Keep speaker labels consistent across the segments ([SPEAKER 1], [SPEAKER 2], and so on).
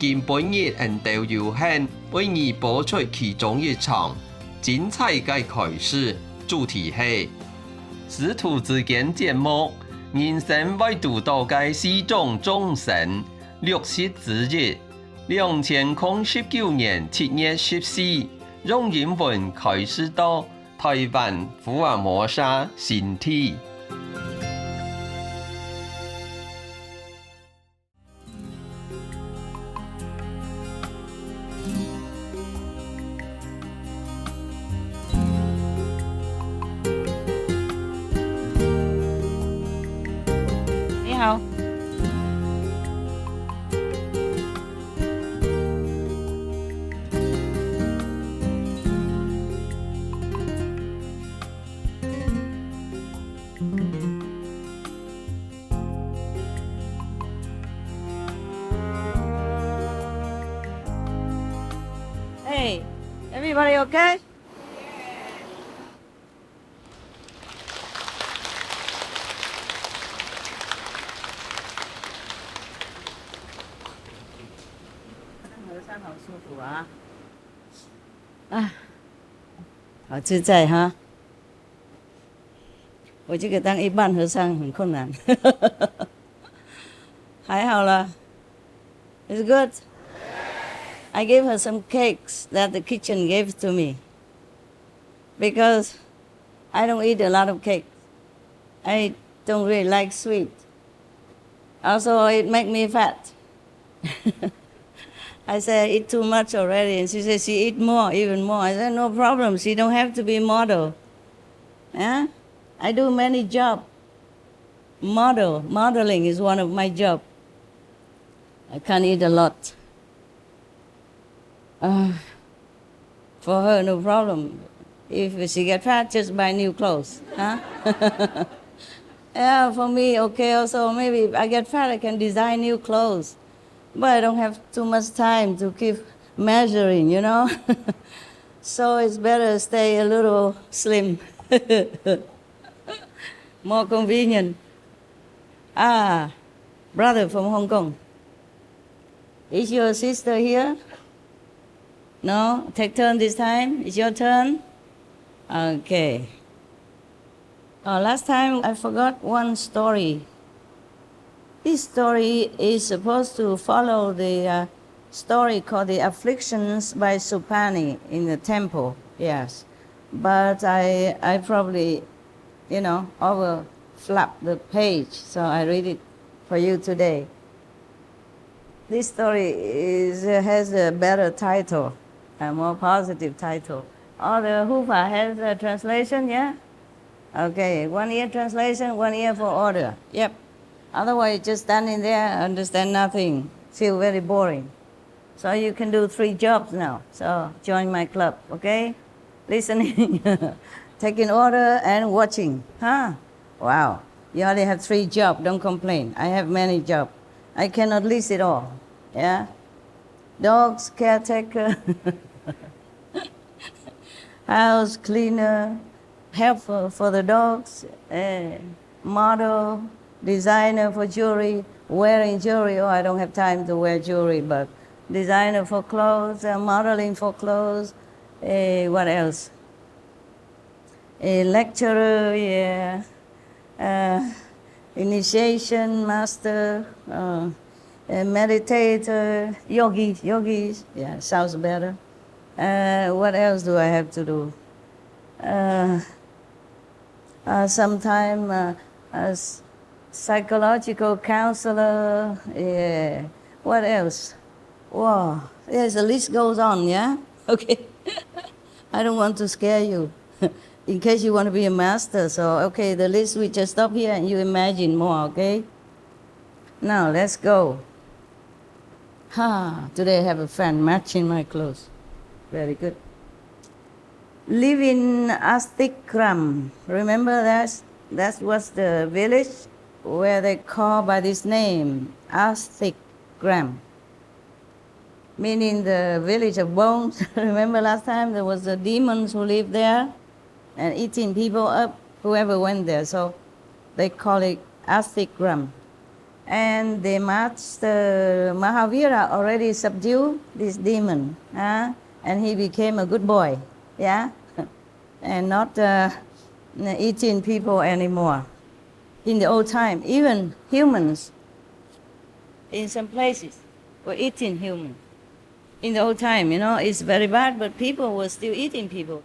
[SPEAKER 1] 今本日缘投有限，为你播出其中一场精彩嘅开始。主题係師徒之間節目，人生會遇到嘅四種眾生。六集之一，2019年7月14日，用英文開始到台灣福爾摩沙新體。
[SPEAKER 2] 你好。Hey, everybody okay? Hương 好舒服啊！好自在哈！我这个当一般和尚很困难，还好啦。It's good. I gave her some cakes that the kitchen gave to me because I don't eat a lot of cake. I don't really like sweet. Also, it makes me fat. I said, I eat too much already. And she said, she eat more, even more. I said, no problem. She don't have to be model. Yeah? I do many jobs. Modeling is one of my jobs. I can't eat a lot. For her, no problem. If she get fat, just buy new clothes. Huh? Yeah, for me, okay. Also, maybe if I get fat, I can design new clothes. But I don't have too much time to keep measuring, you know? So it's better to stay a little slim. More convenient. Brother from Hong Kong. Is your sister here? No? Take turn this time? It's your turn? Okay. Last time I forgot one story. This story is supposed to follow the story called The Afflictions by Supani in the temple, yes. But I probably, overflapped the page, so I read it for you today. This story has a better title, a more positive title. The Hufa has a translation, yeah? Okay, 1 year translation, 1 year for order. Yep. Otherwise, just standing there, understand nothing, feel very boring. So you can do 3 jobs now. So join my club, okay? Listening, taking order, and watching. Wow. You only have 3 jobs, don't complain. I have many jobs. I cannot list it all, yeah? Dogs, caretaker, house cleaner, helper for the dogs, model, designer for jewelry, wearing jewelry. I don't have time to wear jewelry, but designer for clothes, modeling for clothes. What else? A lecturer, yeah. Initiation master, a meditator, yogis. Yeah, sounds better. What else do I have to do? Sometime psychological counselor. Yeah. What else? Wow. Yes, the list goes on, yeah? Okay. I don't want to scare you in case you want to be a master. So, okay, the list, we just stop here and you imagine more, okay? Now, let's go. Today I have a friend matching my clothes. Very good. Live in Astikram. Remember that was the village where they call by this name, Astikram, meaning the village of bones. Remember last time there was the demons who lived there and eating people up, whoever went there. So they call it Astikram. And the Master Mahavira already subdued this demon, and he became a good boy, yeah, and not eating people anymore. In the old time, even humans in some places were eating humans. In the old time, it's very bad, but people were still eating people.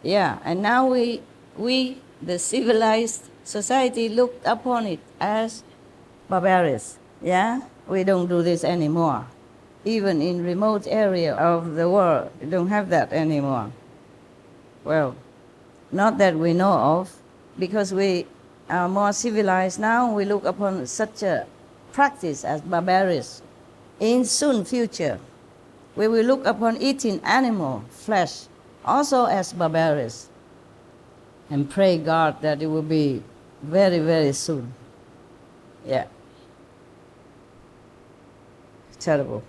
[SPEAKER 2] Yeah, and now we, the civilized society, looked upon it as barbarous. Yeah, we don't do this anymore. Even in remote area of the world, we don't have that anymore. Well, not that we know of, because we are more civilized now. We look upon such a practice as barbarous. In soon future, we will look upon eating animal flesh also as barbarous, and pray God that it will be very, very soon. Yeah. Terrible.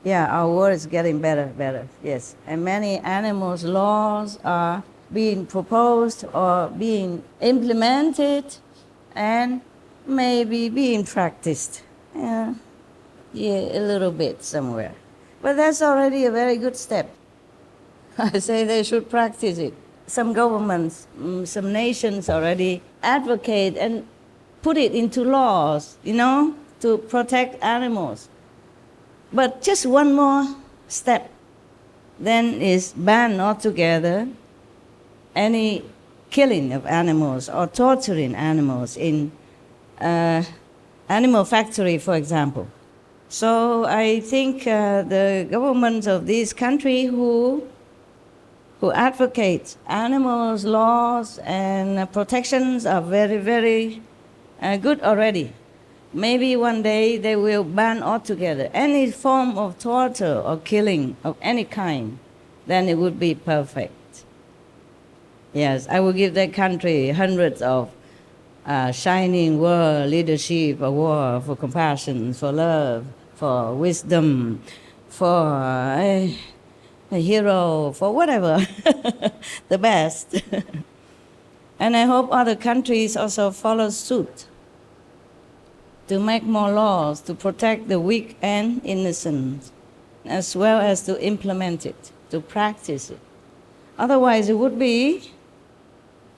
[SPEAKER 2] Yeah, our world is getting better, yes. And many animals' laws are being proposed or being implemented and maybe being practiced. Yeah, a little bit somewhere. But that's already a very good step. I say they should practice it. Some governments, some nations already advocate and put it into laws, to protect animals. But just one more step, then is ban altogether any killing of animals or torturing animals in animal factory, for example. So I think the governments of this country who advocate animals' laws and protections are very, very good already. Maybe one day they will ban altogether any form of torture or killing of any kind, then it would be perfect. Yes, I will give that country hundreds of shining world leadership award for compassion, for love, for wisdom, for a hero, for whatever, the best. And I hope other countries also follow suit to make more laws to protect the weak and innocent, as well as to implement it, to practice it. Otherwise, it would be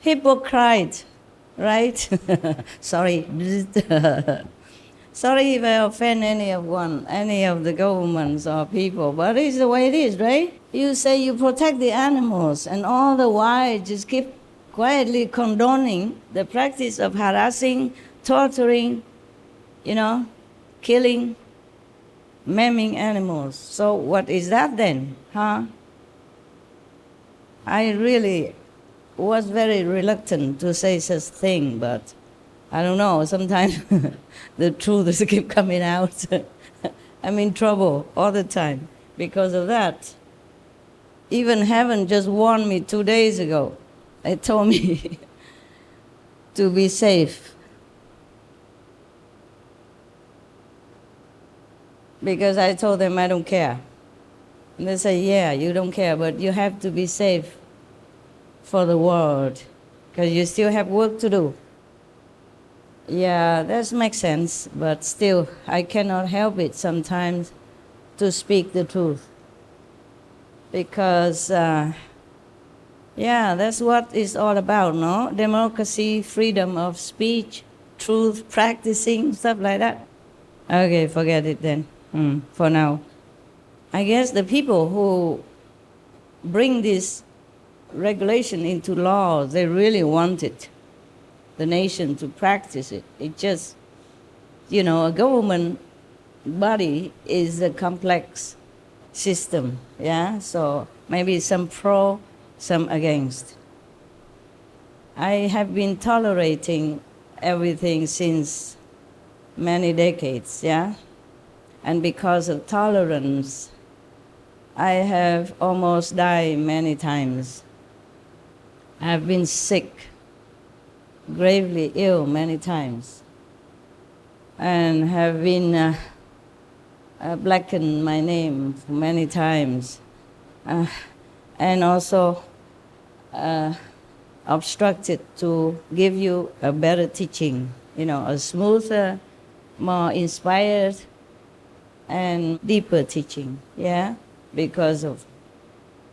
[SPEAKER 2] hypocrite, right? Sorry. Sorry if I offend any of the governments or people, but it's the way it is, right? You say you protect the animals, and all the while just keep quietly condoning the practice of harassing, torturing, killing, maiming animals. So what is that then, huh? I really was very reluctant to say such thing, but I don't know, sometimes the truth is keep coming out. I'm in trouble all the time because of that. Even heaven just warned me 2 days ago. They told me to be safe. Because I told them I don't care. And they say, yeah, you don't care, but you have to be safe for the world, because you still have work to do. Yeah, that makes sense, but still, I cannot help it sometimes to speak the truth. Because, that's what it's all about, no? Democracy, freedom of speech, truth, practicing, stuff like that. Okay, forget it then, for now. I guess the people who bring this regulation into law, they really wanted the nation to practice it. It just, a government body is a complex system, yeah? So maybe some pro, some against. I have been tolerating everything since many decades, yeah? And because of tolerance, I have almost died many times. I have been sick, gravely ill many times, and have been blackened my name many times, and also obstructed to give you a better teaching, a smoother, more inspired, and deeper teaching, yeah, because of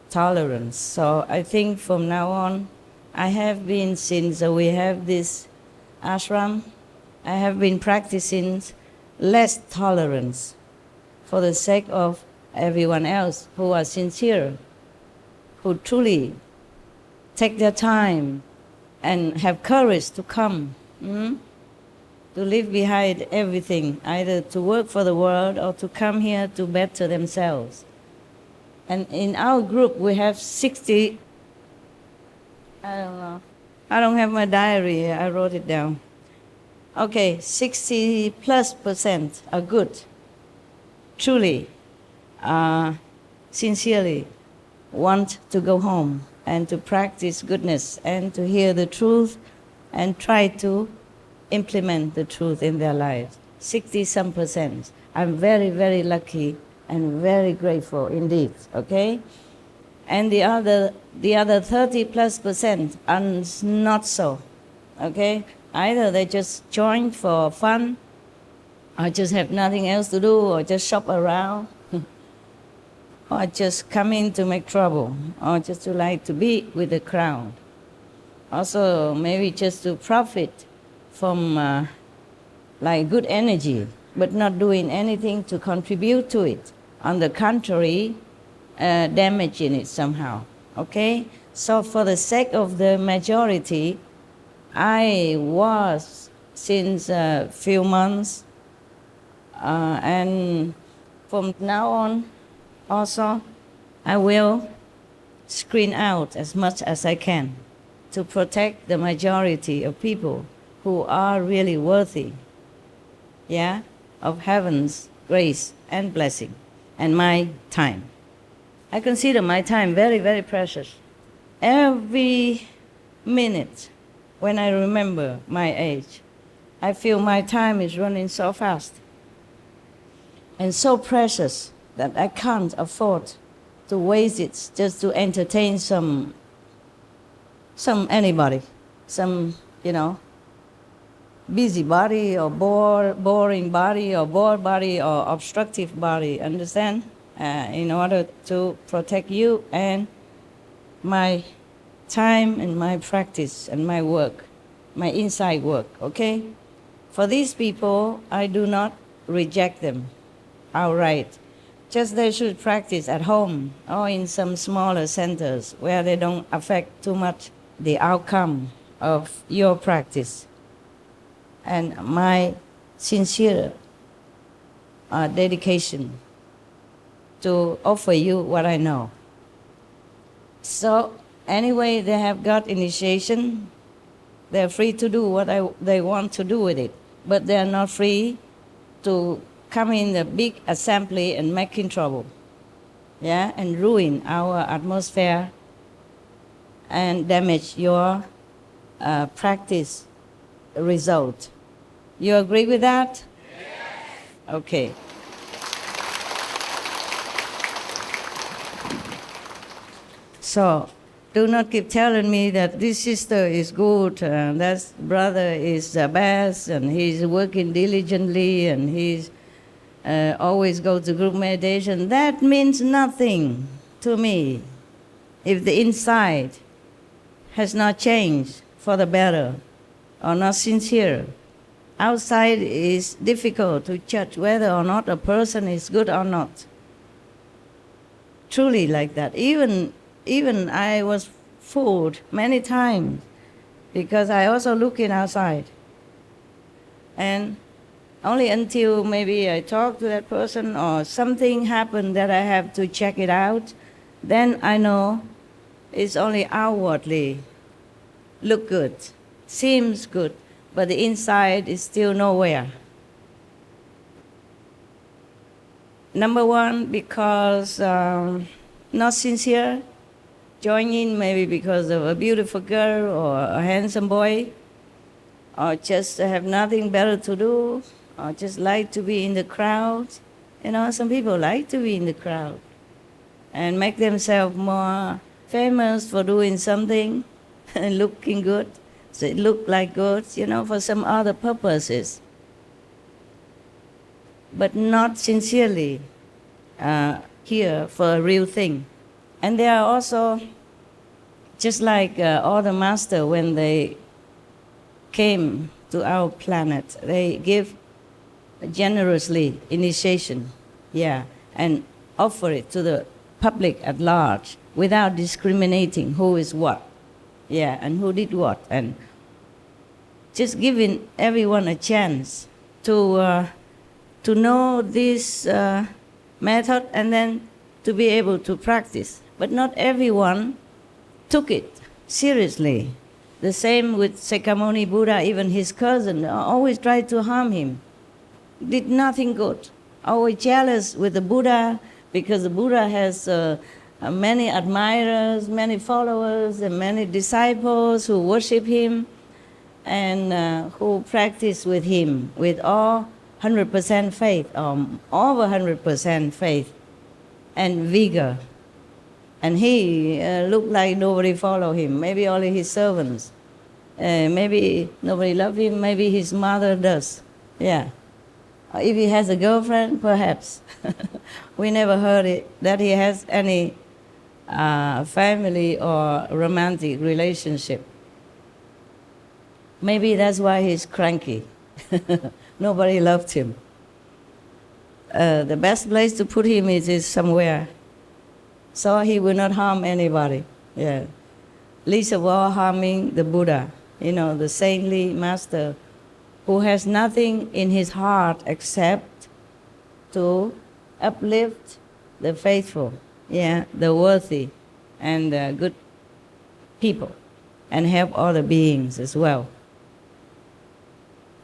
[SPEAKER 2] tolerance. So I think from now on, I have been, since we have this ashram, I have been practicing less tolerance for the sake of everyone else who are sincere, who truly take their time and have courage to come, to leave behind everything, either to work for the world or to come here to better themselves. And in our group, we have 60, I don't know, I don't have my diary here, I wrote it down. Okay, 60+% are good, truly, sincerely want to go home and to practice goodness and to hear the truth and try to implement the truth in their lives. 60-some percent. I'm very, very lucky and very grateful indeed, okay? And the other 30+% are not so, okay? Either they just join for fun, or just have nothing else to do, or just shop around, or just come in to make trouble, or just to like to be with the crowd. Also, maybe just to profit from like good energy, but not doing anything to contribute to it. On the contrary, damaging it somehow, okay? So for the sake of the majority, I was, since a few months, and from now on, also, I will screen out as much as I can to protect the majority of people who are really worthy, yeah, of heaven's grace and blessing, and my time. I consider my time very, very precious. Every minute when I remember my age, I feel my time is running so fast and so precious that I can't afford to waste it just to entertain some anybody, some, busybody or boring body or bored body or obstructive body, understand? In order to protect you and my time and my practice and my work, my inside work, okay? For these people, I do not reject them outright. Just they should practice at home or in some smaller centers where they don't affect too much the outcome of your practice. And my sincere dedication to offer you what I know. So anyway, they have got initiation. They're free to do what they want to do with it, but they're not free to come in the big assembly and making trouble, yeah, and ruin our atmosphere and damage your practice result. You agree with that? Yes. Okay. So, do not keep telling me that this sister is good, and that brother is the best, and he's working diligently, and he's always go to group meditation. That means nothing to me if the inside has not changed for the better or not sincere. Outside is difficult to judge whether or not a person is good or not. Truly like that. Even I was fooled many times because I also looking outside. And only until maybe I talk to that person or something happened that I have to check it out, then I know it's only outwardly look good, seems good, but the inside is still nowhere. Number one, because not sincere, join in maybe because of a beautiful girl or a handsome boy, or just have nothing better to do, or just like to be in the crowd. Some people like to be in the crowd and make themselves more famous for doing something and looking good. So it looked like good, for some other purposes, but not sincerely here for a real thing. And they are also, just like all the masters, when they came to our planet, they give generously initiation, and offer it to the public at large without discriminating who is what, and who did what, and just giving everyone a chance to know this method and then to be able to practice. But not everyone took it seriously. The same with Sakyamuni Buddha, even his cousin always tried to harm him. Did nothing good. Always jealous with the Buddha because the Buddha has many admirers, many followers, and many disciples who worship him and who practice with him with all 100% faith, over 100% faith and vigor. And he looked like nobody followed him, maybe only his servants. Maybe nobody loved him, maybe his mother does. If he has a girlfriend, perhaps. We never heard that he has any family or romantic relationship. Maybe that's why he's cranky. Nobody loved him. The best place to put him is somewhere, so he will not harm anybody. Least of all harming the Buddha, the saintly master who has nothing in his heart except to uplift the faithful, the worthy, and the good people, and help other beings as well.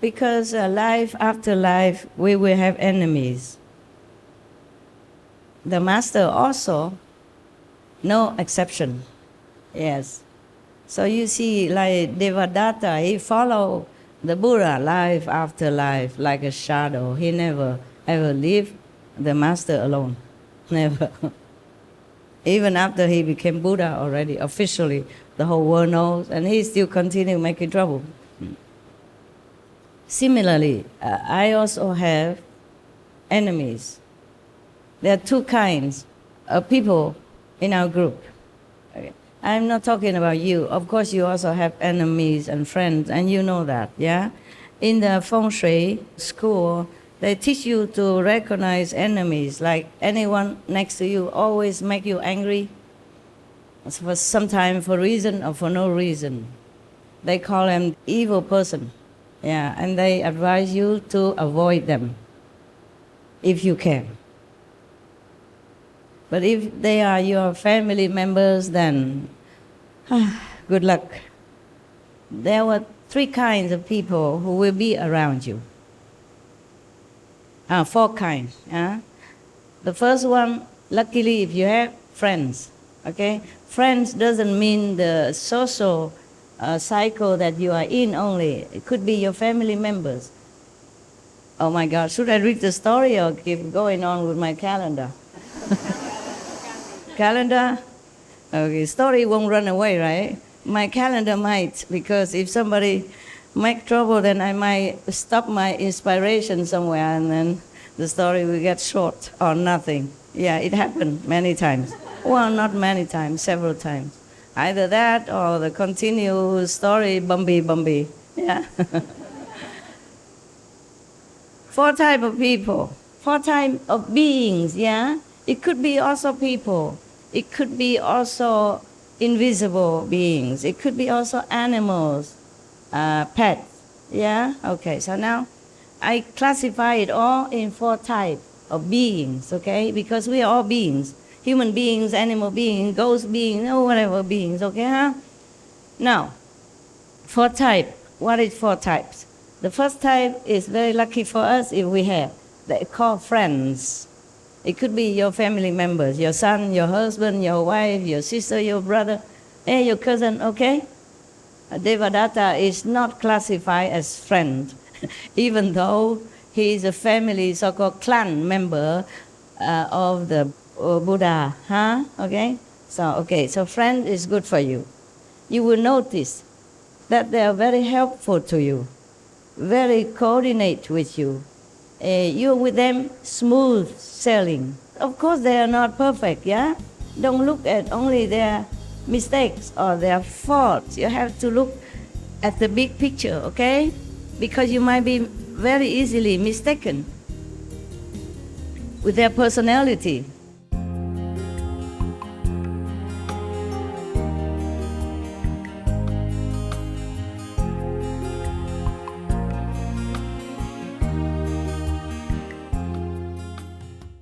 [SPEAKER 2] Because life after life, we will have enemies. The master also, no exception. Yes. So you see, like Devadatta, he followed the Buddha life after life like a shadow. He never ever leave the master alone. Never. Even after he became Buddha already, officially, the whole world knows, and he still continue making trouble. Similarly, I also have enemies. There are two kinds of people in our group. Okay. I'm not talking about you. Of course, you also have enemies and friends, and you know that, In the Feng Shui school, they teach you to recognize enemies, like anyone next to you always make you angry, for sometimes for reason or for no reason. They call them evil person. And they advise you to avoid them, if you can. But if they are your family members, then good luck. There were three kinds of people who will be around you. Four kinds. The first one, luckily, if you have friends, okay? Friends doesn't mean the social cycle that you are in only. It could be your family members. Oh my God, should I read the story or keep going on with my calendar? Calendar? Okay, story won't run away, right? My calendar might, because if somebody make trouble, then I might stop my inspiration somewhere and then the story will get short or nothing. It happened many times. Well, not many times, several times. Either that or the continuous story, bumpy. Four type of people, four type of beings, It could be also people. It could be also invisible beings. It could be also animals, pets, Okay, so now I classify it all in four types of beings, okay? Because we are all beings. Human beings, animal beings, ghost beings, whatever beings, okay, Now, four types. What is four types? The first type is very lucky for us if we have. They call friends. It could be your family members, your son, your husband, your wife, your sister, your brother, your cousin, okay? Devadatta is not classified as friend, even though he is a family, so-called clan member of the Buddha, Okay? So friend is good for you. You will notice that they are very helpful to you, very coordinate with you. You're with them smooth sailing. Of course, they are not perfect, yeah? Don't look at only their mistakes or their faults. You have to look at the big picture, okay? Because you might be very easily mistaken with their personality.